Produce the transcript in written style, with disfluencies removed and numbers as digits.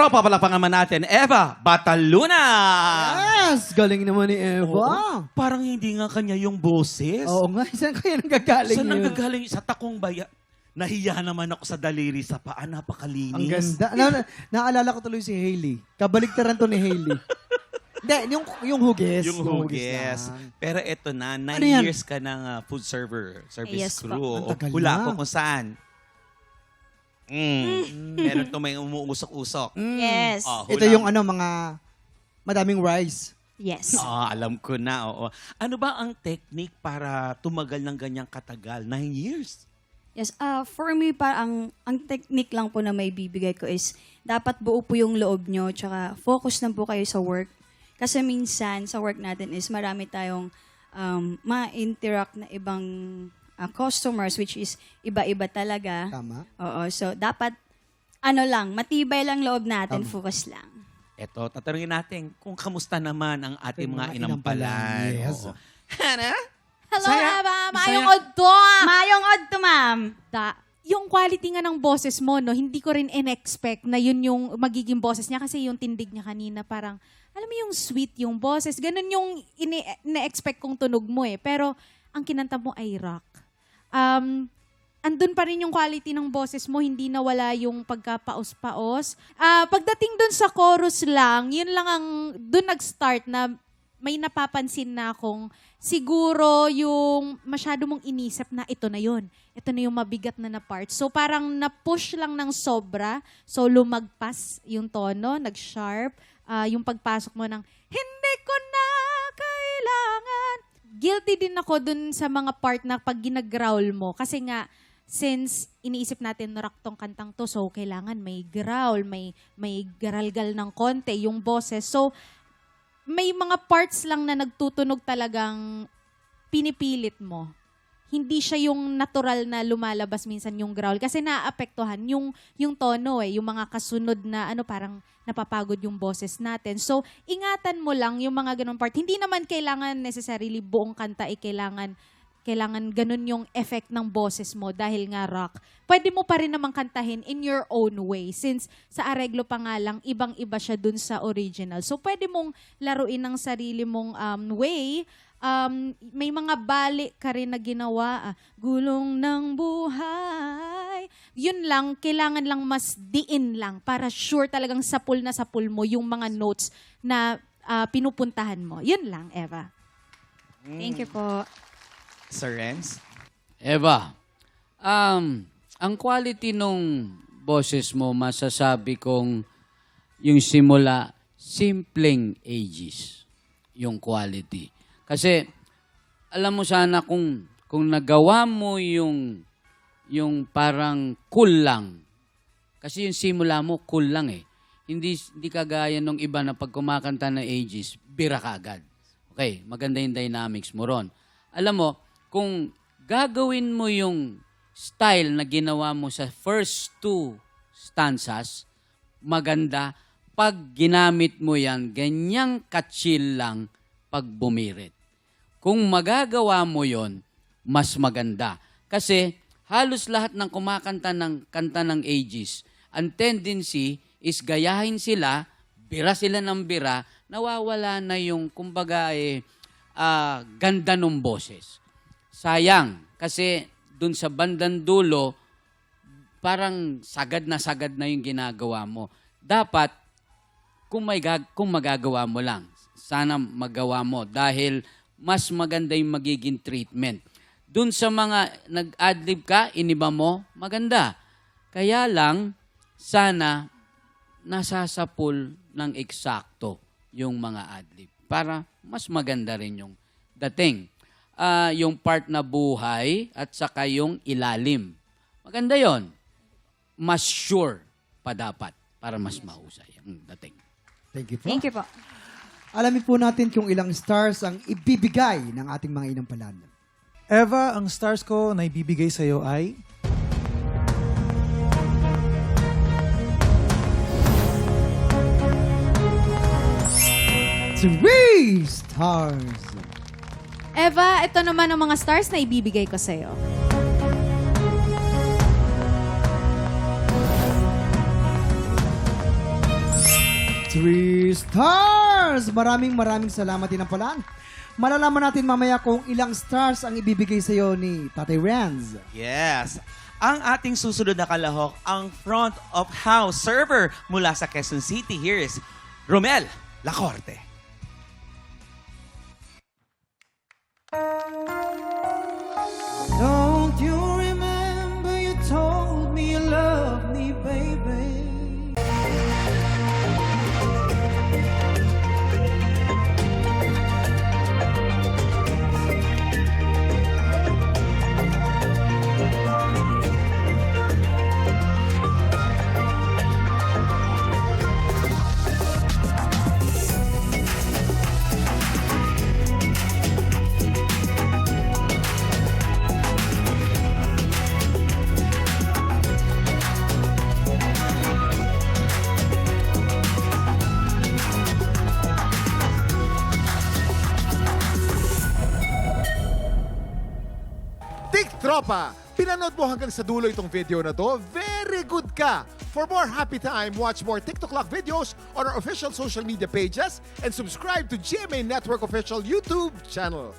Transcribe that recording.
tropa, palakpakan naman natin, Eva Bataluna! Yes! Galing naman ni Eva. Oo, parang hindi nga kanya yung boses. Oo nga, saan kaya nanggagaling Saan yun? nanggagaling? Sa takong baya. Nahiya naman ako sa daliri sa paa. Napakalinis. Ang ganda. Naalala ko tuloy si Hailey. Kabaligtaran to ni Hailey. Hindi, yung hugis. Yung hugis. lang. Pero eto na, 9 Ano yan? years ka ng food service Yes po. crew. Ang tagal Hula na. ko kung saan. Meron to may umuusok-usok. Yes. Oh, Ito yung mga madaming rice. Yes. alam ko na, oo. Ano ba ang technique para tumagal ng ganyang katagal? 9 years? Yes. For me, ang technique lang po na may bibigay ko is dapat buo po yung loob nyo, tsaka focus na po kayo sa work. Kasi minsan, sa work natin is marami tayong ma-interact na ibang customers, which is iba-iba talaga. Tama. Oo. So, dapat, matibay lang loob natin, focus lang. Eto, tatanungin natin kung kamusta naman ang ating Yung mga mga inampalan. inampalan, yes. Oo. Hana? Hello, Saya- Eva. Saya- Maayong odto. Mayong odd to, ma'am. Yung quality nga ng boses mo, no, hindi ko rin in-expect na yun yung magiging boses niya kasi yung tindig niya kanina parang, alam mo yung sweet yung boses. Ganun yung ina-expect kong tunog mo eh. Pero ang kinanta mo ay rock. Andun pa rin yung quality ng boses mo, hindi nawala yung pagkapaos-paos. Pagdating dun sa chorus lang, yun lang ang, dun nag-start na may napapansin na akong siguro yung masyado mong inisip na ito na yun. Ito na yung mabigat na part. So parang na-push lang ng sobra. So lumagpas yung tono, nag-sharp. Yung pagpasok mo ng, hindi ko na kailangan. Guilty din ako dun sa mga part na pag ginagrowl mo. Kasi nga, since iniisip natin rock tong kantang to, so kailangan may growl, may garalgal ng konti, yung boses. So, may mga parts lang na nagtutunog talagang pinipilit mo. Hindi siya yung natural na lumalabas minsan yung growl. Kasi naapektuhan yung tono yung mga kasunod na parang napapagod yung boses natin. So, ingatan mo lang yung mga ganun part. Hindi naman kailangan necessarily buong kanta kailangan ganun yung effect ng boses mo dahil nga rock. Pwede mo pa rin namang kantahin in your own way since sa areglo pa nga lang, ibang-iba siya dun sa original. So, pwede mong laruin ng sarili mong way. May mga bali ka rin na ginawa. Gulong ng buhay. Yun lang, kailangan lang mas diin lang para sure talagang sapul na sapul mo yung mga notes na pinupuntahan mo. Yun lang, Eva. Thank you po. Sir Renz? Eva, ang quality nung boses mo, masasabi kong yung simula, simpleng ages, yung quality. Kasi, alam mo sana kung nagawa mo yung parang cool lang. Kasi yung simula mo, cool lang eh. Hindi kagaya nung iba na pag kumakanta na ages, bira ka agad. Okay, maganda yung dynamics mo ron. Alam mo, kung gagawin mo yung style na ginawa mo sa first 2 stanzas, maganda. Pag ginamit mo yan, ganyang ka-chill lang pag bumirit. Kung magagawa mo yon, mas maganda. Kasi halos lahat ng kumakanta ng kanta ng ages, ang tendency is gayahin sila, bira sila ng bira, nawawala na yung, kumbaga, ganda ng boses. Sayang, kasi dun sa bandang dulo, parang sagad na yung ginagawa mo. Dapat, kung magagawa mo lang, sana magawa mo dahil mas maganda yung magiging treatment. Dun sa mga nag-adlib ka, iniba mo, maganda. Kaya lang, sana nasasapul ng eksakto yung mga adlib para mas maganda rin yung dating. Yung part na buhay at saka yung ilalim. Maganda yon. Mas sure pa dapat para mas mahusay ang dating. Thank you po. Thank you po. Alamin po natin kung ilang stars ang ibibigay ng ating mga inampalan. Eva, ang stars ko na ibibigay sa'yo ay 3 stars. Eva, ito naman ang mga stars na ibibigay ko sa'yo. 3 stars! Maraming salamat din ang palaan. Malalaman natin mamaya kung ilang stars ang ibibigay sa iyo ni Tatay Renz. Yes. Ang ating susunod na kalahok, ang front of house server mula sa Quezon City. Here is Romel Lacorte. Don't you remember you told me you loved me, baby? Tropa, pinanood mo hanggang sa dulo itong video na to? Very good ka! For more happy time, watch more TikTok Clock videos on our official social media pages and subscribe to GMA Network official YouTube channel.